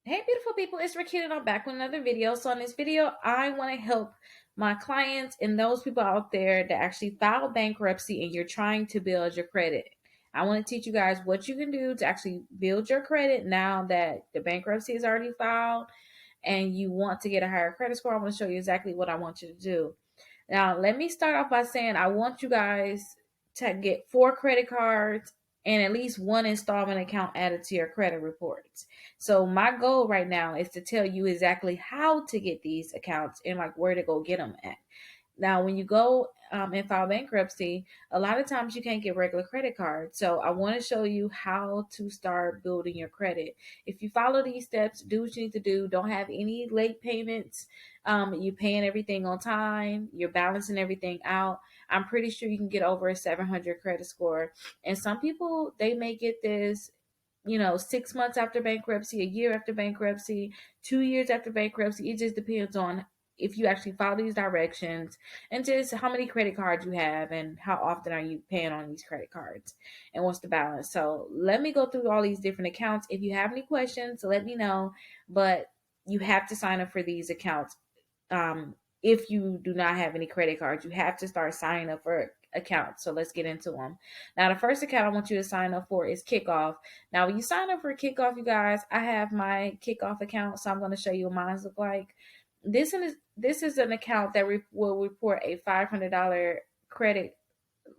Hey, beautiful people, it's Rickita and I'm back with another video. So in this video, I want to help my clients and those people out there that actually file bankruptcy and you're trying to build your credit. I want to teach you guys what you can do to actually build your credit now that the bankruptcy is already filed and you want to get a higher credit score. I want to show you exactly what I want you to do. Now, let me start off by saying I want you guys to get 4 credit cards and at least one installment account added to your credit reports. So my goal right now is to tell you exactly how to get these accounts and like where to go get them at. Now, when you go and file bankruptcy, a lot of times you can't get regular credit cards. So I want to show you how to start building your credit. If you follow these steps, do what you need to do. Don't have any late payments. You're paying everything on time. You're balancing everything out. I'm pretty sure you can get over a 700 credit score. And some people, they may get this 6 months after bankruptcy, a year after bankruptcy, 2 years after bankruptcy. It just depends on if you actually follow these directions and just how many credit cards you have and how often are you paying on these credit cards and what's the balance. So let me go through all these different accounts. If you have any questions, let me know, but you have to sign up for these accounts. If you do not have any credit cards, you have to start signing up for accounts. So let's get into them. Now, the first account I want you to sign up for is Kickoff. Now, when you sign up for Kickoff, you guys, I have my Kickoff account, so I'm going to show you what mine look like. This is an account that will report a $500 credit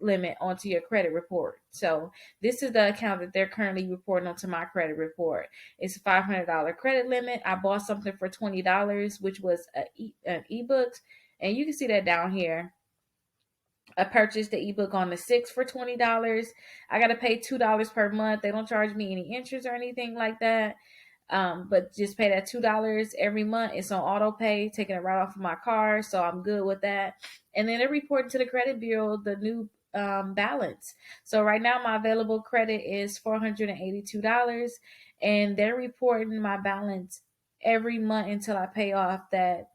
limit onto your credit report. So this is the account that they're currently reporting onto my credit report. It's a $500 credit limit. I bought something for $20, which was an ebook, and you can see that down here. I purchased the ebook on the 6th for $20. I got to pay $2 per month. They don't charge me any interest or anything like that. But just pay that $2 every month. It's on auto pay, taking it right off of my card. So I'm good with that. And then it reported to the credit bureau the new balance. So right now my available credit is $482, and they're reporting my balance every month until I pay off that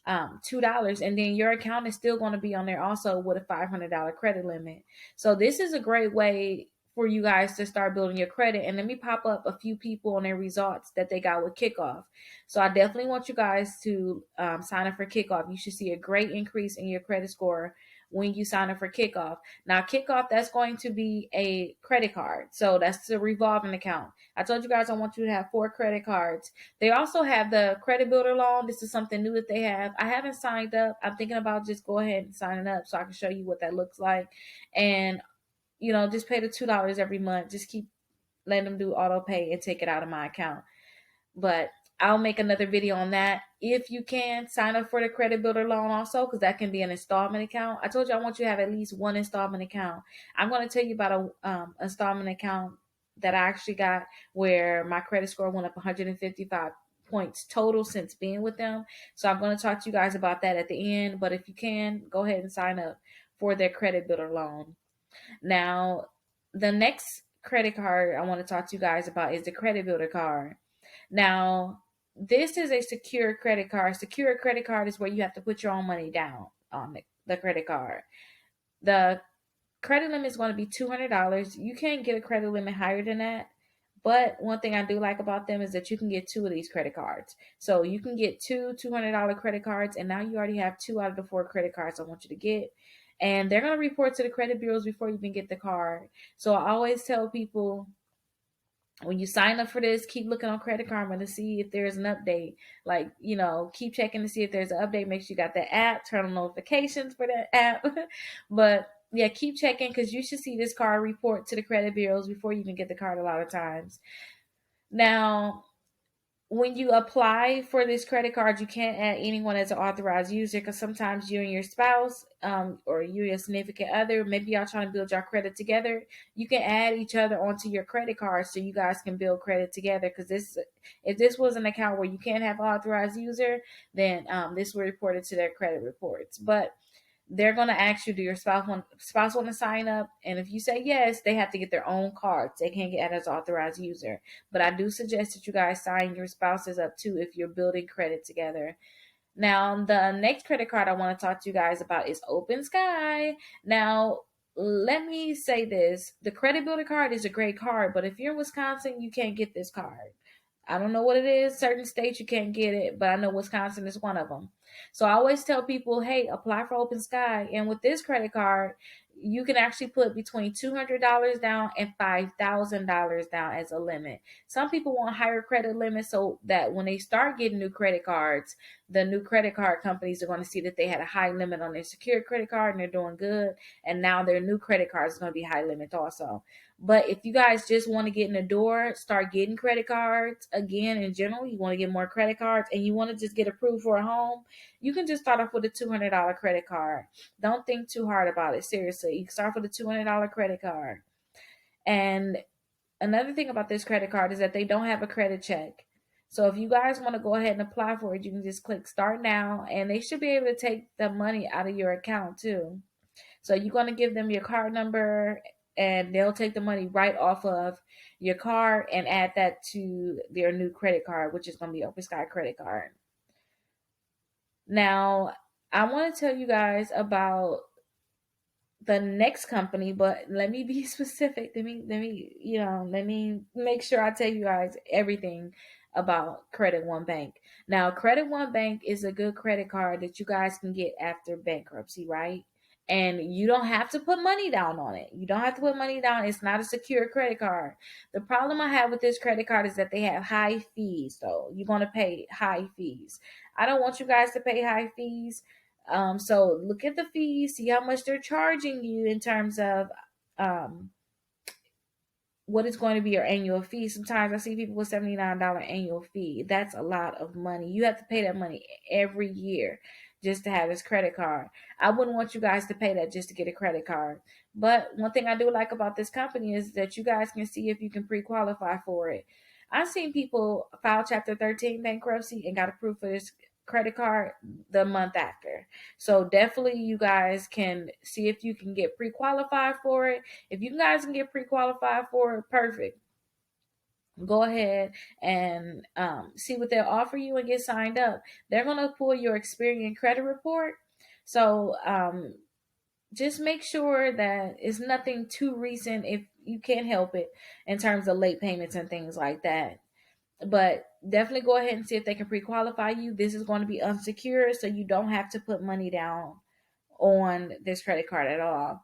$2, and then your account is still going to be on there also with a $500 credit limit. So this is a great way for you guys to start building your credit. And let me pop up a few people on their results that they got with Kickoff. So I definitely want you guys to sign up for Kickoff. You should see a great increase in your credit score when you sign up for Kickoff. Now, Kickoff, that's going to be a credit card. So that's a revolving account. I told you guys I want you to have 4 credit cards. They also have the credit builder loan. This is something new that they have. I haven't signed up. I'm thinking about just go ahead and signing up so I can show you what that looks like. And just pay the $2 every month. Just keep letting them do auto pay and take it out of my account. But I'll make another video on that. If you can, sign up for the credit builder loan also, because that can be an installment account. I told you I want you to have at least one installment account. I'm going to tell you about a installment account that I actually got where my credit score went up 155 points total since being with them. So I'm going to talk to you guys about that at the end. But if you can, go ahead and sign up for their credit builder loan. Now, the next credit card I want to talk to you guys about is the credit builder card. Now, this is a secure credit card. Secure credit card is where you have to put your own money down on the credit card. The credit limit is going to be $200. You can't get a credit limit higher than that. But one thing I do like about them is that you can get 2 of these credit cards. So you can get 2 $200 credit cards, and now you already have 2 out of the 4 credit cards I want you to get. And they're going to report to the credit bureaus before you even get the card. So I always tell people, when you sign up for this, keep looking on Credit Karma to see if there's an update. Like, keep checking to see if there's an update. Make sure you got the app, turn on notifications for that app. But yeah, keep checking, because you should see this card report to the credit bureaus before you even get the card a lot of times. Now, when you apply for this credit card, you can't add anyone as an authorized user, because sometimes you and your spouse or you and your significant other, maybe y'all trying to build your credit together. You can add each other onto your credit card so you guys can build credit together. Because if this was an account where you can't have an authorized user, then this will report it to their credit reports. But they're going to ask you, do your spouse want to sign up? And if you say yes, they have to get their own cards. They can't get added as authorized user. But I do suggest that you guys sign your spouses up too if you're building credit together. Now, the next credit card I want to talk to you guys about is Open Sky. Now, let me say this. The credit builder card is a great card, but if you're in Wisconsin, you can't get this card. I don't know what it is. Certain states you can't get it, but I know Wisconsin is one of them. So I always tell people, hey, apply for Open Sky. And with this credit card, you can actually put between $200 down and $5,000 down as a limit. Some people want higher credit limits so that when they start getting new credit cards, the new credit card companies are going to see that they had a high limit on their secured credit card and they're doing good. And now their new credit card is going to be high limit also. But if you guys just want to get in the door, start getting credit cards again in general, you want to get more credit cards and you want to just get approved for a home, you can just start off with a $200 credit card. Don't think too hard about it. Seriously, you can start with a $200 credit card. And another thing about this credit card is that they don't have a credit check. So if you guys want to go ahead and apply for it, you can just click start now and they should be able to take the money out of your account too. So you're going to give them your card number and they'll take the money right off of your card and add that to their new credit card, which is going to be Open Sky credit card. Now, I want to tell you guys about the next company, but let me be specific. Let me make sure I tell you guys everything about Credit One Bank. Now, Credit One Bank is a good credit card that you guys can get after bankruptcy, right? And you don't have to put money down on it. You don't have to put money down. It's not a secure credit card. The problem I have with this credit card is that they have high fees, though. You're going to pay high fees. I don't want you guys to pay high fees. So look at the fees, see how much they're charging you in terms of um, what is going to be your annual fee. Sometimes I see people with $79 annual fee. That's a lot of money. You have to pay that money every year just to have this credit card. I wouldn't want you guys to pay that just to get a credit card. But one thing I do like about this company is that you guys can see if you can pre-qualify for it. I've seen people file Chapter 13 bankruptcy and got approved for this credit card the month after. So definitely you guys can see if you can get pre-qualified for it. If you guys can get pre-qualified for it, perfect. Go ahead and see what they'll offer you and get signed up. They're going to pull your Experian credit report. So just make sure that it's nothing too recent if you can't help it in terms of late payments and things like that. But definitely go ahead and see if they can pre-qualify you. This is going to be unsecured, so you don't have to put money down on this credit card at all.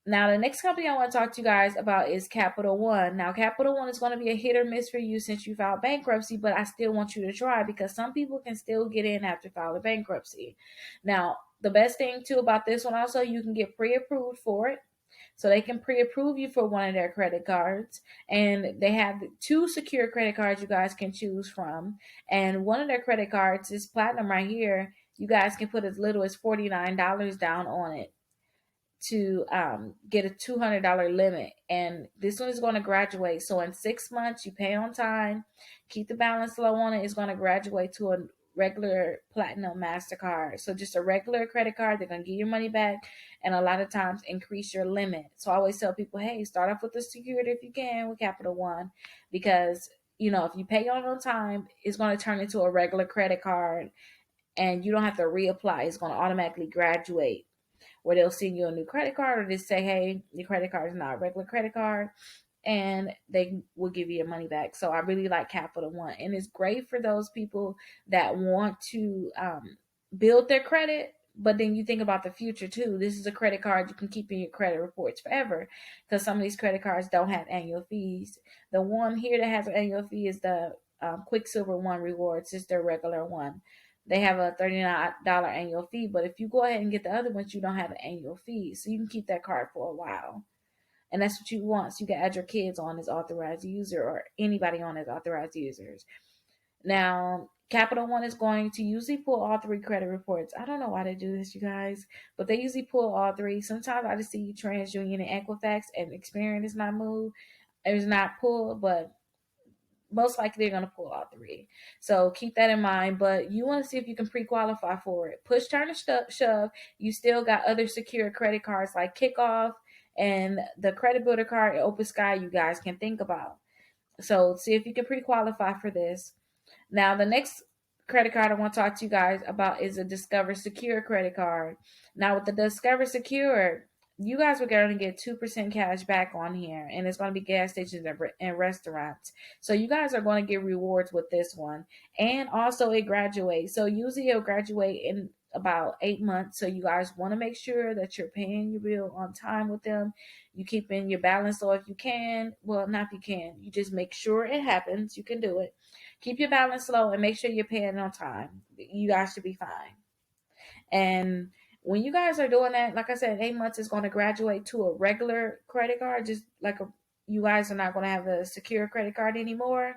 Now, the next company I want to talk to you guys about is Capital One. Now, Capital One is going to be a hit or miss for you since you filed bankruptcy, but I still want you to try because some people can still get in after filing bankruptcy. Now, the best thing too about this one also, you can get pre-approved for it. So they can pre-approve you for one of their credit cards. And they have two secure credit cards you guys can choose from. And one of their credit cards is platinum right here. You guys can put as little as $49 down on it to get a $200 limit. And this one is going to graduate. So in 6 months, you pay on time, keep the balance low on it. It's going to graduate to a regular platinum MasterCard. So just a regular credit card, they're going to give your money back and a lot of times increase your limit. So I always tell people, hey, start off with the security if you can with Capital One, because if you pay on time, it's going to turn into a regular credit card and you don't have to reapply. It's going to automatically graduate where they'll send you a new credit card or just say, hey, your credit card is not a regular credit card, and they will give you your money back. So I really like Capital One. And it's great for those people that want to build their credit, but then you think about the future too. This is a credit card you can keep in your credit reports forever because some of these credit cards don't have annual fees. The one here that has an annual fee is the Quicksilver One Rewards. It's their regular one. They have a $39 annual fee, but if you go ahead and get the other ones, you don't have an annual fee. So you can keep that card for a while. And that's what you want. So you can add your kids on as authorized user or anybody on as authorized users. Now, Capital One is going to usually pull all three credit reports. I don't know why they do this, you guys, but they usually pull all three. Sometimes I just see TransUnion and Equifax and Experian is not moved. It's not pulled, but most likely they're going to pull all three. So keep that in mind. But you want to see if you can pre-qualify for it. Push, turn, and shove. You still got other secure credit cards like Kickoff and the Credit Builder card at Open Sky you guys can think about. So see if you can pre-qualify for this. Now, the next credit card I want to talk to you guys about is a Discover Secure credit card. Now, with the Discover Secure, you guys are going to get 2% cash back on here, and it's going to be gas stations and restaurants. So you guys are going to get rewards with this one. And also it graduates. So usually it'll graduate in about 8 months. So you guys want to make sure that you're paying your bill on time with them. You keep in your balance low if you can. Well, not if you can. You just make sure it happens. You can do it. Keep your balance low and make sure you're paying on time. You guys should be fine. And when you guys are doing that, like I said, 8 months is going to graduate to a regular credit card, just like you guys are not going to have a secure credit card anymore.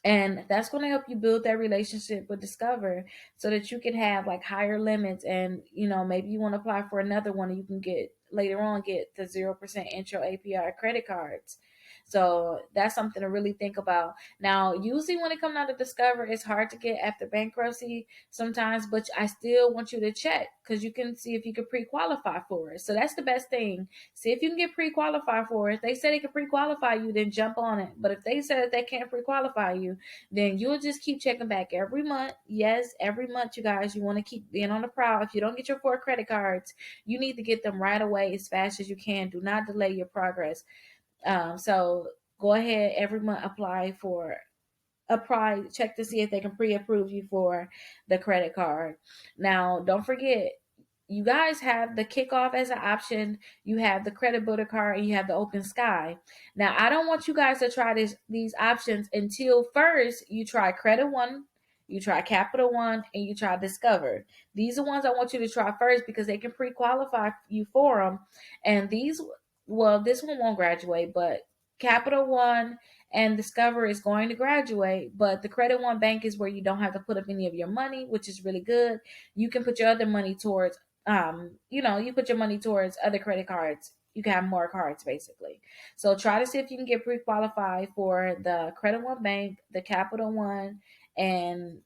And that's going to help you build that relationship with Discover so that you can have like higher limits. And, maybe you want to apply for another one and you can get later on get the 0% intro APR credit cards. So that's something to really think about. Now, usually when it comes out of Discover, it's hard to get after bankruptcy sometimes, but I still want you to check because you can see if you can pre-qualify for it. So that's the best thing. See if you can get pre-qualified for it. If they say they can pre-qualify you, then jump on it. But if they say that they can't pre-qualify you, then you'll just keep checking back every month. Yes, every month, you guys, you want to keep being on the prowl. If you don't get your 4 credit cards, you need to get them right away as fast as you can. Do not delay your progress. So go ahead every month, check to see if they can pre-approve you for the credit card. Now, don't forget, you guys have the kickoff as an option. You have the credit builder card and you have the open sky. Now, I don't want you guys to try these options until first you try credit one, you try capital one, and you try discover. These are ones I want you to try first because they can pre-qualify you for them. And this one won't graduate, but capital one and Discover is going to graduate, but the Credit One Bank is where you don't have to put up any of your money, which is really good. You can put your other money towards, you put your money towards other credit cards. You can have more cards basically. So try to see if you can get pre-qualified for the Credit One Bank, the Capital One, and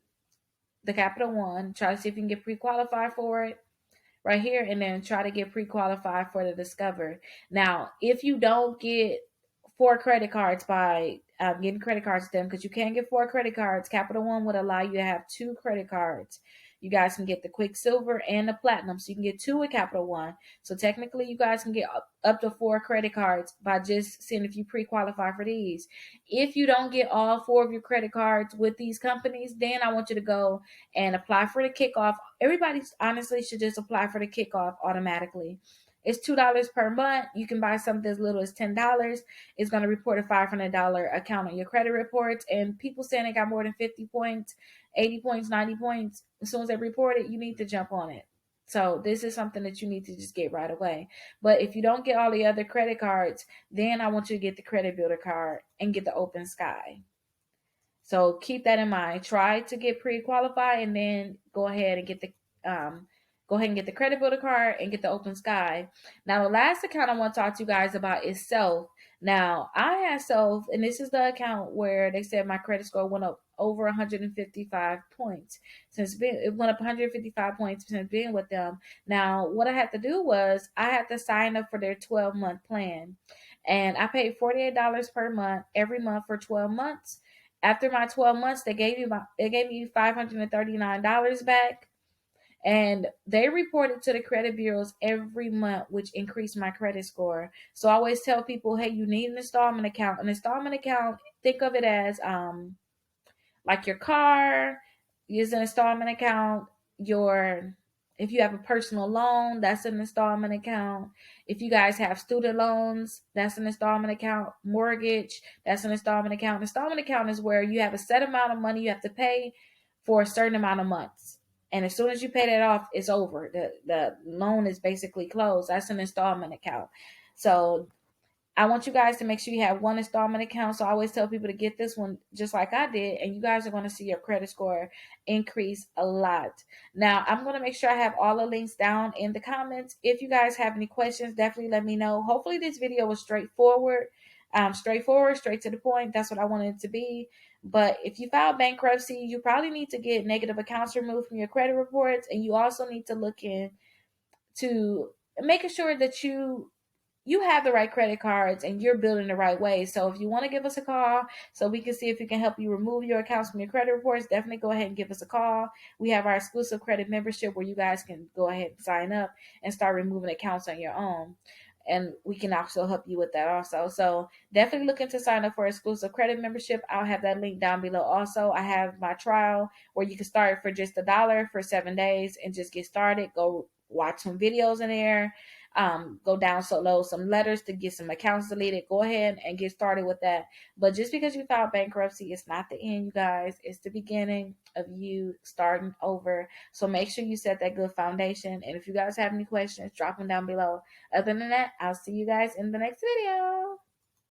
the Capital One. Try to see if you can get pre-qualified for it right here, and then try to get pre-qualified for the Discover. Now, if you don't get 4 credit cards by getting credit cards to them, because you can't get 4 credit cards, Capital One would allow you to have 2 credit cards. You guys can get the Quicksilver and the Platinum, so you can get 2 with Capital One. So technically, you guys can get up to 4 credit cards by just seeing if you pre-qualify for these. If you don't get all 4 of your credit cards with these companies, then I want you to go and apply for the kickoff. Everybody honestly should just apply for the kickoff automatically. It's $2 per month. You can buy something as little as $10. It's going to report a $500 account on your credit reports. And people saying they got more than 50 points, 80 points, 90 points. As soon as they report it, you need to jump on it. So this is something that you need to just get right away. But if you don't get all the other credit cards, then I want you to get the credit builder card and get the open sky. So keep that in mind. Try to get pre-qualified and then go ahead and get the credit builder card and get the open sky. Now, the last account I want to talk to you guys about is Self. Now, I had Self, and this is the account where they said my credit score went up over 155 points it went up 155 points since being with them. Now, what I had to do was I had to sign up for their 12-month plan, and I paid $48 per month every month for 12 months. After my 12 months, they gave me $539 back, and they reported to the credit bureaus every month, which increased my credit score. So I always tell people, hey, you need an installment account. An installment account, think of it as like your car is an installment account. If you have a personal loan, that's an installment account. If you guys have student loans, that's an installment account. Mortgage, that's an installment account. Installment account is where you have a set amount of money you have to pay for a certain amount of months. And as soon as you pay that off, it's over. The loan is basically closed. That's an installment account. So I want you guys to make sure you have one installment account. So I always tell people to get this one just like I did, and you guys are going to see your credit score increase a lot. Now, I'm going to make sure I have all the links down in the comments. If you guys have any questions, definitely let me know. Hopefully this video was straightforward, straight to the point. That's what I wanted it to be. But if you file bankruptcy, you probably need to get negative accounts removed from your credit reports, and you also need to look into making sure that you you have the right credit cards and you're building the right way. So if you want to give us a call so we can see if we can help you remove your accounts from your credit reports, definitely go ahead and give us a call. We have our exclusive credit membership where you guys can go ahead and sign up and start removing accounts on your own. And we can also help you with that also. So definitely looking to sign up for exclusive credit membership. I'll have that link down below. Also, I have my trial where you can start for just $1 for 7 days and just get started. Go watch some videos in there. Go download some letters to get some accounts deleted. Go ahead and get started with that. But just because you filed bankruptcy, it's not the end, you guys. It's the beginning of you starting over. So make sure you set that good foundation. And if you guys have any questions, drop them down below. Other than that, I'll see you guys in the next video.